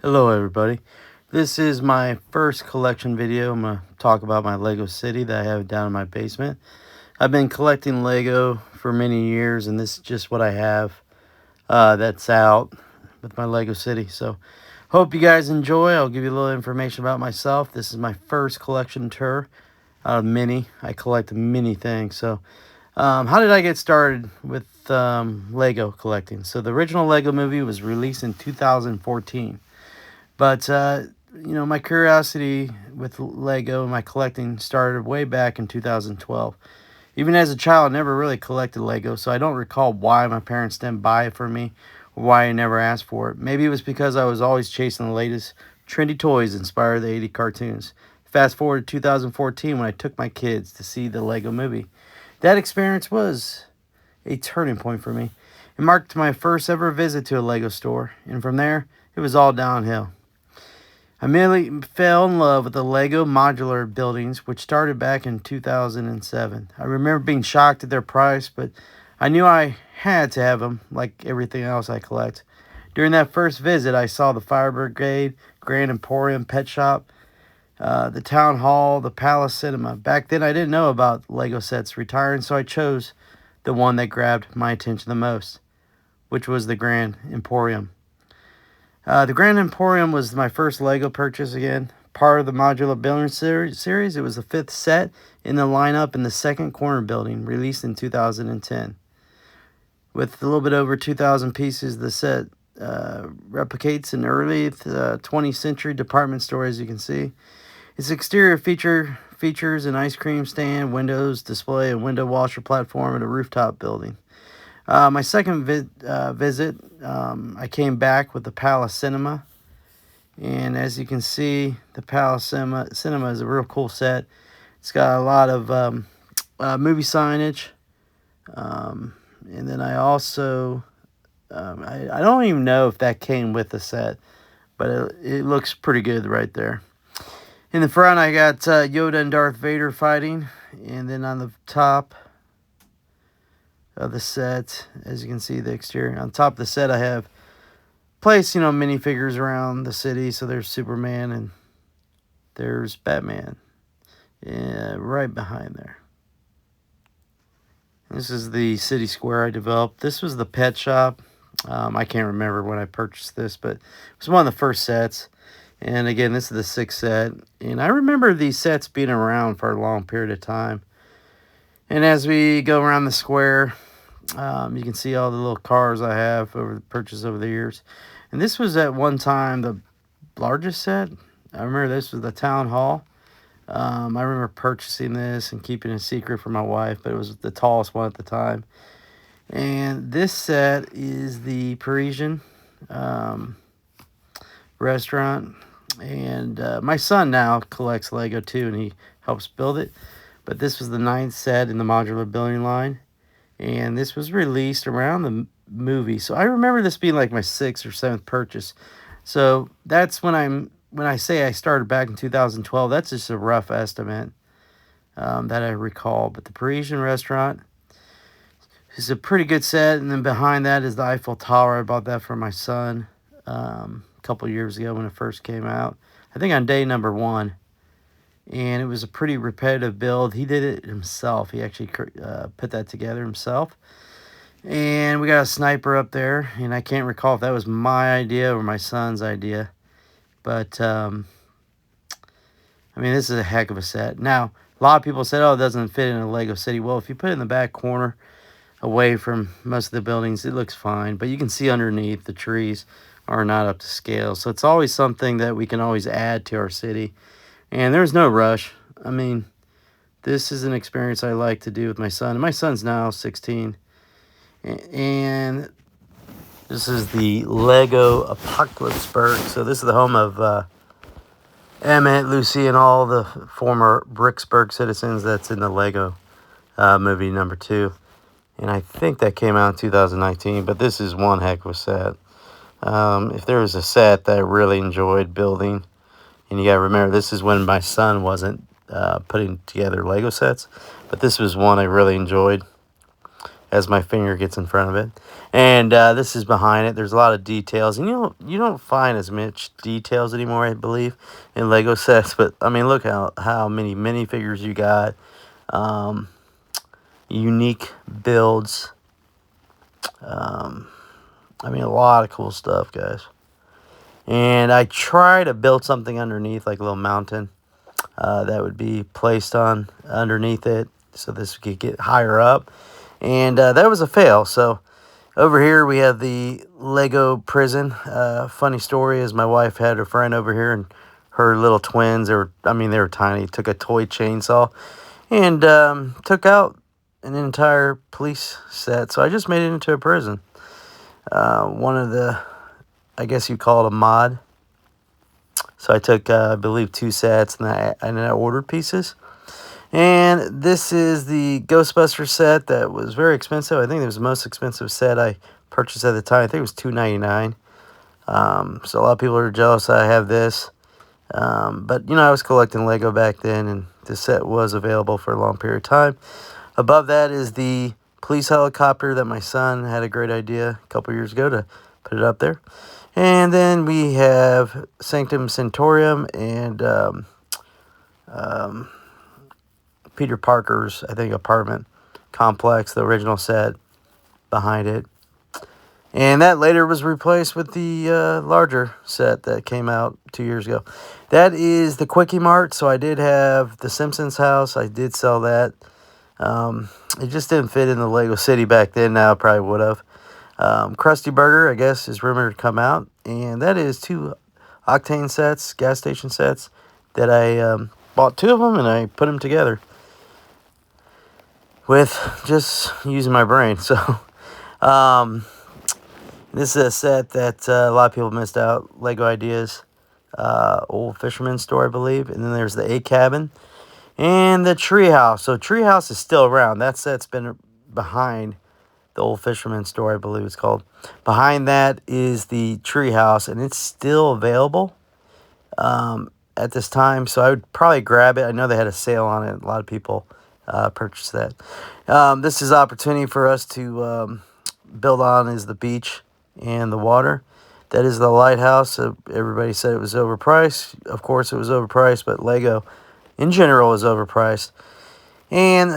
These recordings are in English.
Hello everybody. This is my first collection video. I'm going to talk about my Lego city that I have down in my basement. I've been collecting Lego for many years, and this is just what I have that's out with my Lego city. So hope you guys enjoy. I'll give you a little information about myself. This is my first collection tour out of many. I collect many things. So how did I get started with Lego collecting? So the original Lego movie was released in 2014. But, my curiosity with Lego and my collecting started way back in 2012. Even as a child, I never really collected Lego, so I don't recall why my parents didn't buy it for me or why I never asked for it. Maybe it was because I was always chasing the latest trendy toys inspired by the 80 cartoons. Fast forward to 2014 when I took my kids to see the Lego movie. That experience was a turning point for me. It marked my first ever visit to a Lego store, and from there, it was all downhill. I immediately fell in love with the Lego modular buildings, which started back in 2007. I remember being shocked at their price, but I knew I had to have them, like everything else I collect. During that first visit, I saw the Fire Brigade, Grand Emporium Pet Shop, the Town Hall, the Palace Cinema. Back then, I didn't know about Lego sets retiring, so I chose the one that grabbed my attention the most, which was the Grand Emporium. The Grand Emporium was my first Lego purchase again. Part of the modular building series. It was the fifth set in the lineup in the second corner building, released in 2010. With a little bit over 2,000 pieces, the set replicates an early 20th century department store, as you can see. Its exterior features an ice cream stand, windows display, a window washer platform, and a rooftop building. My second visit, I came back with the Palace Cinema. And as you can see, the Palace Cinema is a real cool set. It's got a lot of movie signage. And then I also, I don't even know if that came with the set, but it looks pretty good right there. In the front, I got Yoda and Darth Vader fighting. And then on the top of the set, as you can see, the exterior. On top of the set, I have placed, minifigures around the city. So there's Superman and there's Batman. Yeah, right behind there. This is the city square I developed. This was the pet shop. I can't remember when I purchased this, but it was one of the first sets. And again, this is the sixth set. And I remember these sets being around for a long period of time. And as we go around the square, you can see all the little cars I have purchased over the years. And this was at one time the largest set. I remember this was the Town Hall. I remember purchasing this and keeping it a secret from my wife, but it was the tallest one at the time. And this set is the Parisian restaurant. And my son now collects Lego too, and he helps build it. But this was the ninth set in the modular building line. And this was released around the movie. So I remember this being like my sixth or seventh purchase. So that's when I say I started back in 2012, that's just a rough estimate that I recall. But the Parisian restaurant is a pretty good set. And then behind that is the Eiffel Tower. I bought that for my son a couple years ago when it first came out. I think on day number 1. And it was a pretty repetitive build. He did it himself. He actually put that together himself. And we got a sniper up there. And I can't recall if that was my idea or my son's idea. But, this is a heck of a set. Now, a lot of people said, oh, it doesn't fit in a Lego city. Well, if you put it in the back corner away from most of the buildings, it looks fine. But you can see underneath the trees are not up to scale. So it's always something that we can always add to our city. And there's no rush. This is an experience I like to do with my son. And my son's now 16. And this is the Lego Apocalypseburg. So this is the home of Emmett, Lucy, and all the former Bricksburg citizens that's in the Lego movie number 2. And I think that came out in 2019. But this is one heck of a set. If there was a set that I really enjoyed building, and you got to remember, this is when my son wasn't putting together Lego sets. But this was one I really enjoyed. as my finger gets in front of it. And this is behind it. There's a lot of details, and you don't find as much details anymore, I believe, in Lego sets. But I mean, look how many minifigures you got, um, unique builds. I mean, a lot of cool stuff, guys. And I try to build something underneath, like a little mountain that would be placed on underneath it, so this could get higher up. And that was a fail. So over here we have the Lego prison. Funny story is my wife had a friend over here, and her little twins, they were tiny, took a toy chainsaw and took out an entire police set. So I just made it into a prison. One of the, I guess you call it a mod. So I took, I believe, 2 sets, and I ordered pieces. And this is the Ghostbuster set that was very expensive. I think it was the most expensive set I purchased at the time. I think it was $2.99. So a lot of people are jealous that I have this. But, I was collecting Lego back then, and this set was available for a long period of time. Above that is the police helicopter that my son had a great idea a couple years ago to put it up there. And then we have Sanctum Sanctorum and Peter Parker's, I think, apartment complex, the original set behind it. And that later was replaced with the larger set that came out 2 years ago. That is the Quickie Mart. So I did have the Simpsons house. I did sell that. It just didn't fit in the Lego City back then. Now it probably would have. Krusty Burger, I guess, is rumored to come out. And that is 2 Octane sets, gas station sets, that I bought 2 of them, and I put them together with just using my brain. So this is a set that a lot of people missed out. Lego Ideas, Old Fisherman Store, I believe. And then there's the A Cabin and the Treehouse. So Treehouse is still around. That set's been behind the Old Fisherman Store, I believe it's called. Behind that is the Treehouse, and it's still available at this time. So I would probably grab it. I know they had a sale on it. A lot of people purchased that. This is opportunity for us to build on is the beach and the water. That is the lighthouse. Everybody said it was overpriced. Of course it was overpriced, but Lego in general is overpriced. And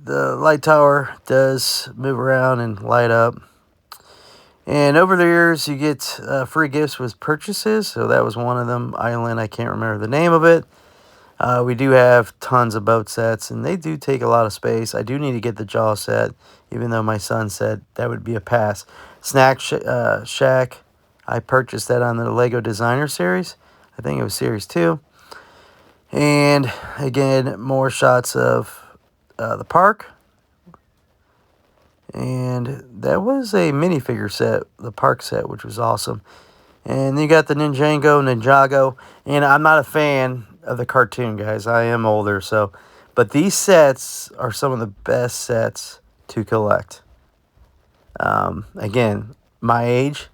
the light tower does move around and light up. And over the years, you get free gifts with purchases. So that was one of them. Island, I can't remember the name of it. We do have tons of boat sets, and they do take a lot of space. I do need to get the Jaw set, even though my son said that would be a pass. Snack Shack, I purchased that on the Lego Designer Series. I think it was Series 2. And again, more shots of the park. And that was a minifigure set, the park set, which was awesome. And then you got the Ninjago. And I'm not a fan of the cartoon, guys. I am older, so. But these sets are some of the best sets to collect. Again, my age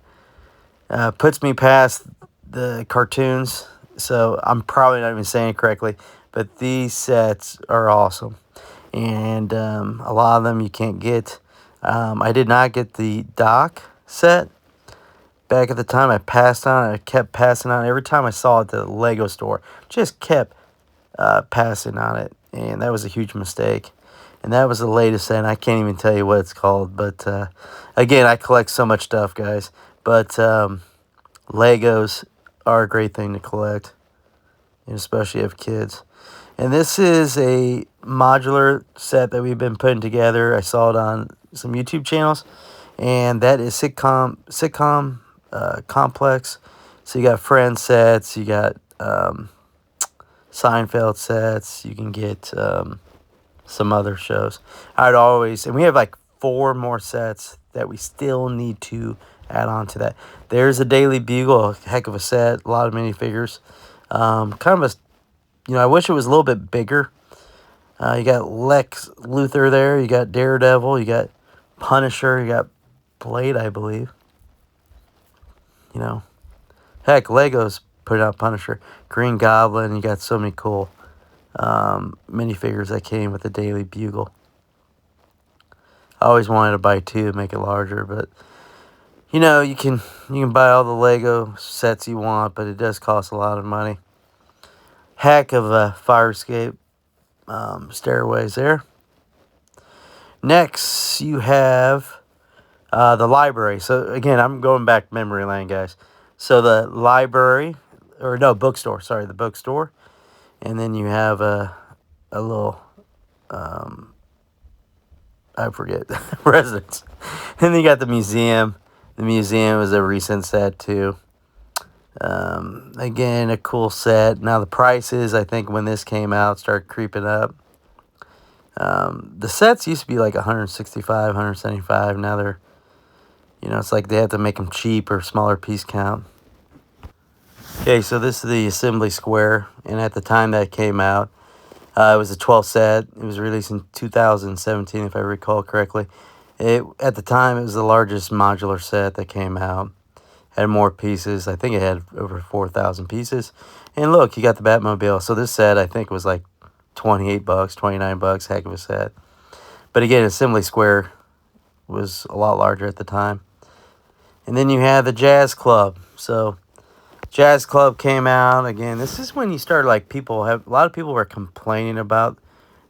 puts me past the cartoons, so I'm probably not even saying it correctly. But these sets are awesome. And a lot of them you can't get. I did not get the Doc set. Back at the time, I passed on it. I kept passing on it. Every time I saw it at the Lego store, just kept passing on it. And that was a huge mistake. And that was the latest set. I can't even tell you what it's called. But, again, I collect so much stuff, guys. But Legos are a great thing to collect. And especially if you have kids. And this is a modular set that we've been putting together. I saw it on some YouTube channels. And that is sitcom complex. So you got Friends sets, you got Seinfeld sets, you can get some other shows. And we have like 4 more sets that we still need to add on to that. There's a Daily Bugle, a heck of a set, a lot of minifigures. Kind of a, I wish it was a little bit bigger. You got Lex Luthor there, you got Daredevil, you got Punisher, you got Blade, I believe. Heck, Lego's putting out Punisher, Green Goblin. You got so many cool minifigures that came with the Daily Bugle. I always wanted to buy 2, make it larger, but you know, you can buy all the Lego sets you want, but it does cost a lot of money. Heck of a fire escape stairways there. Next, you have the library. So again, I'm going back memory lane, guys. So the library, or no, bookstore. Sorry, the bookstore, and then you have a little I forget residence, and then you got the museum. The museum is a recent set too. Again, a cool set. Now the prices, I think when this came out, started creeping up. The sets used to be like 165, 175. Now they're, it's like they have to make them cheap or smaller piece count. Okay, so this is the assembly square, and at the time that came out, it was a 12 set. It was released in 2017, if I recall correctly. At the time, it was the largest modular set that came out. Had more pieces. I think it had over 4,000 pieces. And look, you got the Batmobile. So this set, I think, was like $28, $29. Heck of a set. But again, Assembly Square was a lot larger at the time. And then you have the Jazz Club. So Jazz Club came out. Again, this is when you started, like, a lot of people were complaining about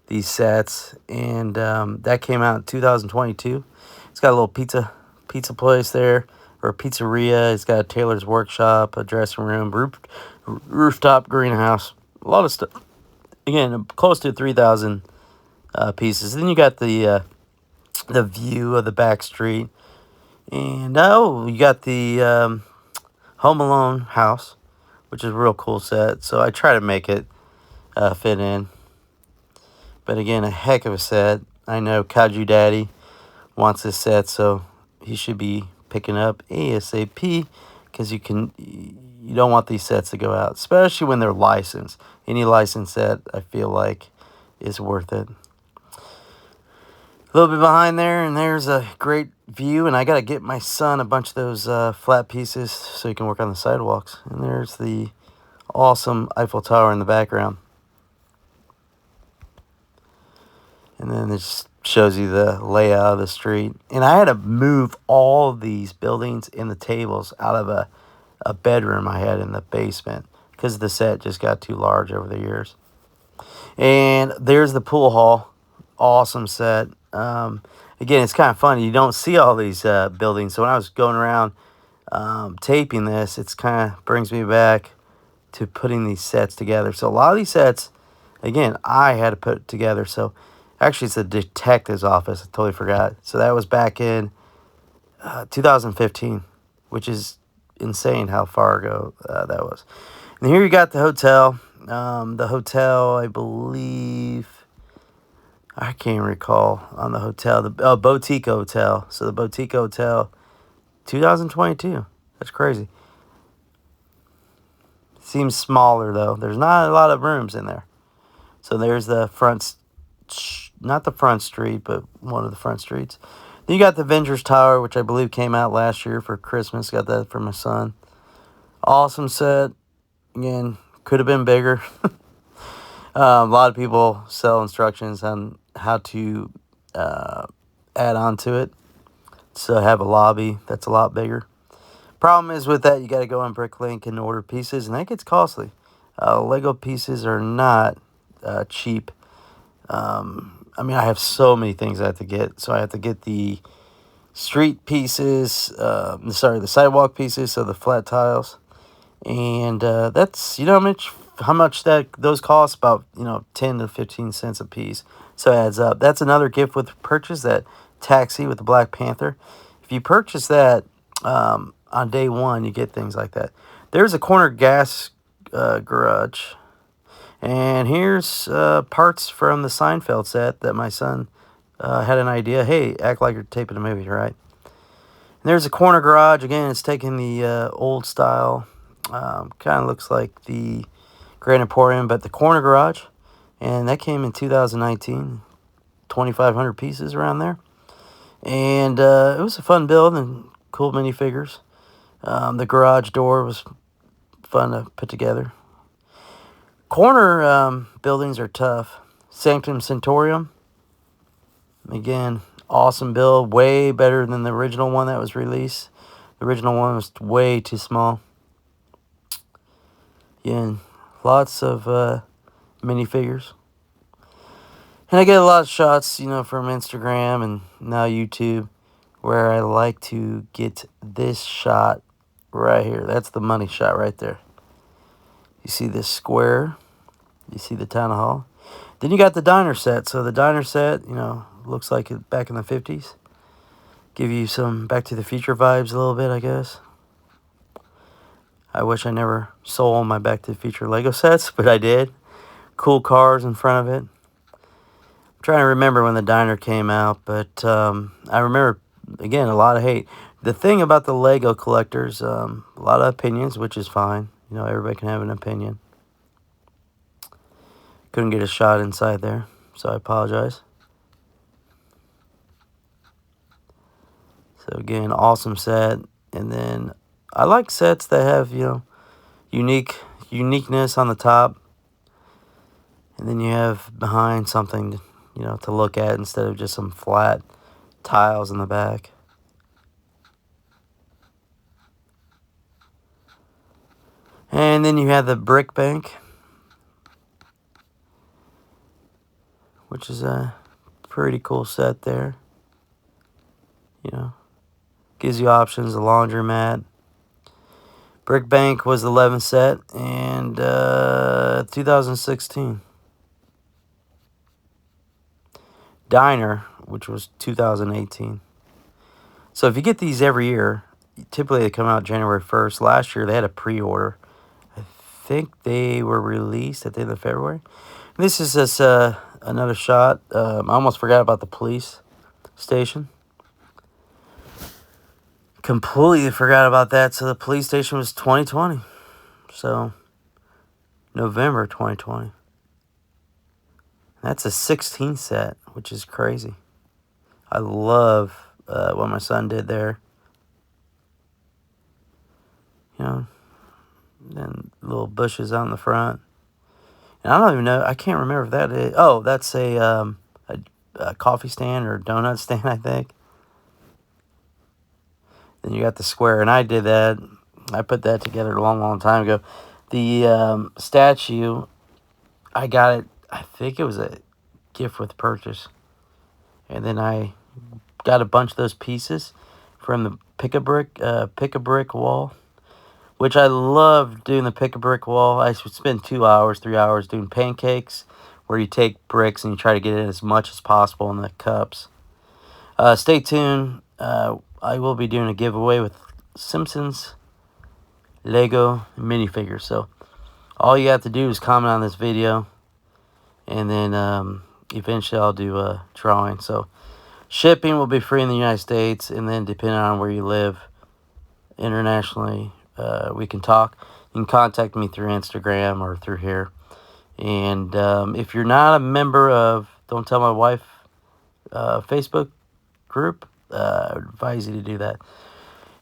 these sets. And that came out in 2022. It's got a little pizza place there, or a pizzeria. It's got a tailor's workshop, a dressing room, rooftop greenhouse, a lot of stuff. Again, close to 3,000 pieces. Then you got the view of the back street, and you got the Home Alone house, which is a real cool set. So I try to make it fit in. But again, a heck of a set. I know Kaiju Daddy wants this set, so he should be picking up ASAP, because you don't want these sets to go out, especially when they're licensed. Any licensed set, I feel like, is worth it. A little bit behind there, and there's a great view, and I got to get my son a bunch of those flat pieces so he can work on the sidewalks. And there's the awesome Eiffel Tower in the background. And then this shows you the layout of the street. And I had to move all these buildings and the tables out of a bedroom I had in the basement, because the set just got too large over the years. And there's the pool hall. Awesome set. Again, it's kind of funny. You don't see all these buildings. So when I was going around taping this, it's kind of brings me back to putting these sets together. So a lot of these sets, again, I had to put together. So actually, it's a detective's office. I totally forgot. So that was back in 2015, which is insane how far ago that was. And here you got the hotel. The hotel, I believe, I can't recall on the hotel. The Boutique Hotel. So the Boutique Hotel, 2022. That's crazy. Seems smaller, though. There's not a lot of rooms in there. So there's the front, not the front street, but one of the front streets. Then you got the Avengers Tower, which I believe came out last year for Christmas. Got that for my son. Awesome set. Again, could have been bigger. A lot of people sell instructions on how to add on to it. So have a lobby that's a lot bigger. Problem is with that, you got to go on Bricklink and order pieces, and that gets costly. Lego pieces are not cheap. I mean, I have so many things I have to get. So I have to get the street pieces, the sidewalk pieces, so the flat tiles. And that's, how much those cost? About, 10 to 15 cents a piece. So it adds up. That's another gift with purchase, that taxi with the Black Panther. If you purchase that on day one, you get things like that. There's a corner gas garage. And here's parts from the Seinfeld set that my son had an idea. Hey, act like you're taping a movie, right? And there's a corner garage. Again, it's taking the old style. Kind of looks like the Grand Emporium, but the corner garage. And that came in 2019. 2,500 pieces around there. And it was a fun build and cool minifigures. The garage door was fun to put together. Corner buildings are tough. Sanctum Sanctorum. Again, Awesome build, way better than the original one that was released. The original one was way too small. Yeah, and lots of minifigures. And I get a lot of shots, you know, from Instagram and now YouTube, where I like to get this shot right here. That's the money shot right there. You see this square. You see the town hall. Then you got the diner set. So the diner set, you know, looks like it back in the 50s. Give you some Back to the Future vibes a little bit, I guess. I wish I never sold my Back to the Future Lego sets, but I did. Cool cars in front of it. I'm trying to remember when the diner came out, but I remember, again, a lot of hate. The thing about the Lego collectors, a lot of opinions, which is fine. You know, everybody can have an opinion. Couldn't get a shot inside there, so I apologize. So again, awesome set. And then I like sets that have, you know, uniqueness on the top. And then you have behind something, you know, to look at instead of just some flat tiles in the back. And then you have the brick bank, which is a pretty cool set there. You know, gives you options, a laundromat. Brick bank was the 11th set, and 2016. Diner, which was 2018. So if you get these every year, typically they come out January 1st. Last year they had a pre-order. I think they were released at the end of February. This is just another shot. I almost forgot about the police station. Completely forgot about that. So the police station was 2020. So November 2020. That's a 16 set, which is crazy. I love what my son did there. You know, and little bushes out in the front. And I don't even know. I can't remember if that is. Oh, that's a coffee stand or donut stand, I think. Then you got the square, and I did that. I put that together a long, long time ago. The statue, I got it. I think it was a gift with purchase, and then I got a bunch of those pieces from the pick a brick wall, which I love doing the pick a brick wall. I would spend 2 hours, 3 hours doing pancakes, where you take bricks and you try to get in as much as possible in the cups. Stay tuned. I will be doing a giveaway with Simpsons Lego minifigures. So all you have to do is comment on this video, and then eventually I'll do a drawing. So shipping will be free in the United States, and then depending on where you live internationally, we can talk. You can contact me through Instagram or through here. And if you're not a member of Don't Tell My Wife Facebook group, I would advise you to do that.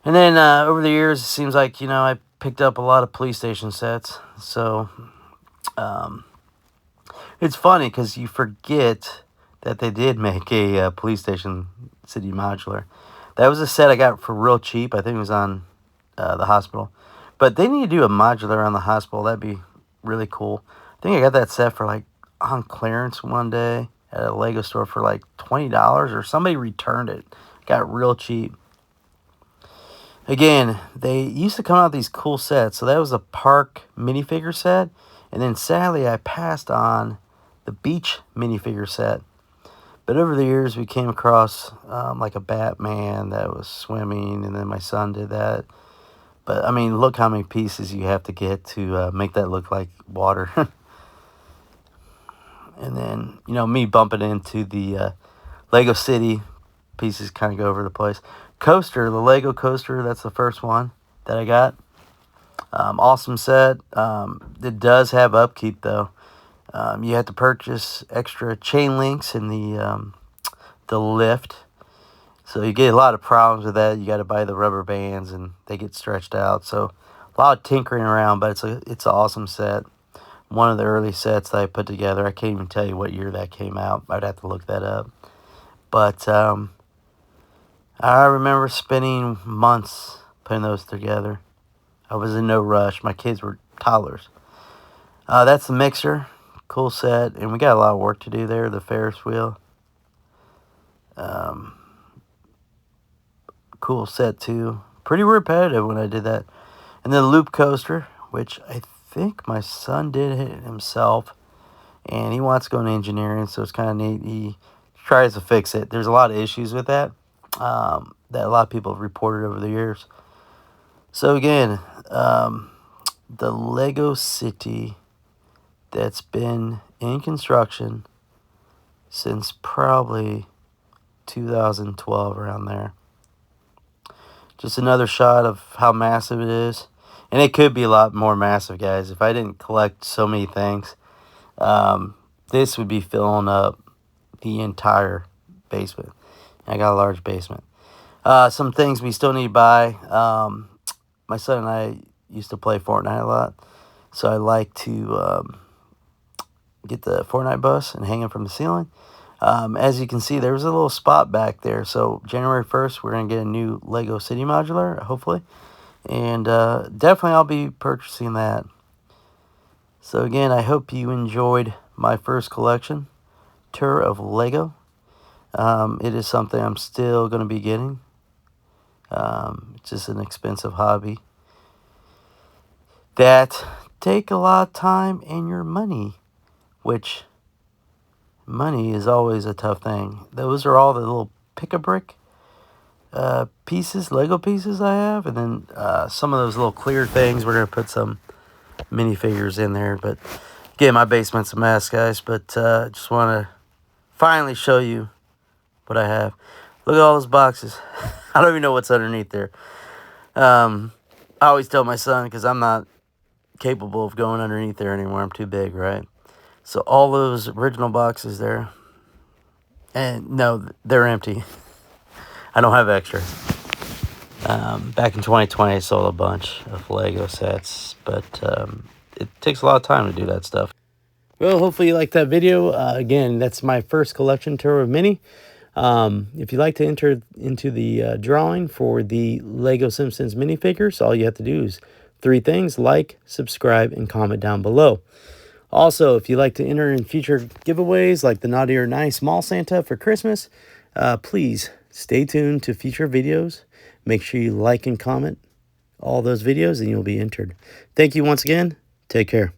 And then over the years, it seems like, you know, I picked up a lot of police station sets. So it's funny because you forget that they did make a police station city modular. That was a set I got for real cheap. I think it was on the hospital. But they need to do a modular on the hospital. That'd be really cool. I think I got that set for like on clearance one day at a Lego store for like $20, or somebody returned it. Got real cheap. Again, they used to come out with these cool sets. So that was a park minifigure set. And then sadly, I passed on the beach minifigure set. But over the years, we came across like a Batman that was swimming. And then my son did that. But, I mean, look how many pieces you have to get to make that look like water. And then, you know, me bumping into the Lego City pieces kind of go over the place. Coaster, the Lego coaster, that's the first one that I got. Awesome set. It does have upkeep, though. You have to purchase extra chain links in the lift. So you get a lot of problems with that. You got to buy the rubber bands, and they get stretched out. So a lot of tinkering around, but it's an awesome set. One of the early sets that I put together. I can't even tell you what year that came out. I'd have to look that up. But I remember spending months putting those together. I was in no rush. My kids were toddlers. That's the mixer. Cool set. And we got a lot of work to do there. The Ferris wheel. Cool set too. Pretty repetitive when I did that. And then the loop coaster, which I think my son did it himself. And he wants to go into engineering, so it's kind of neat. He tries to fix it. There's a lot of issues with that that a lot of people have reported over the years. So again, the Lego City that's been in construction since probably 2012, around there. Just another shot of how massive it is. And it could be a lot more massive, guys. If I didn't collect so many things, this would be filling up the entire basement. I got a large basement. Some things we still need to buy. My son and I used to play Fortnite a lot, so I like to get the Fortnite bus and hang it from the ceiling. As you can see, there was a little spot back there. So January 1st, we're going to get a new Lego City Modular, hopefully. And definitely I'll be purchasing that. So again, I hope you enjoyed my first collection tour of Lego. It is something I'm still going to be getting. It's just an expensive hobby that take a lot of time and your money, which money is always a tough thing. Those are all the little pick-a-brick pieces, Lego pieces I have. And then some of those little clear things, we're going to put some minifigures in there. But again, my basement's a mess, guys. But just want to finally show you what I have. Look at all those boxes. I don't even know what's underneath there. I always tell my son, because I'm not capable of going underneath there anymore. I'm too big, right? So all those original boxes there, and no, they're empty. I don't have extra. Back in 2020, I sold a bunch of Lego sets, but it takes a lot of time to do that stuff. Well, hopefully you liked that video. Again, that's my first collection tour of Mini. If you'd like to enter into the drawing for the Lego Simpsons minifigures, all you have to do is 3 things: like, subscribe, and comment down below. Also, if you'd like to enter in future giveaways like the Naughty or Nice Mall Santa for Christmas, please stay tuned to future videos. Make sure you like and comment all those videos and you'll be entered. Thank you once again. Take care.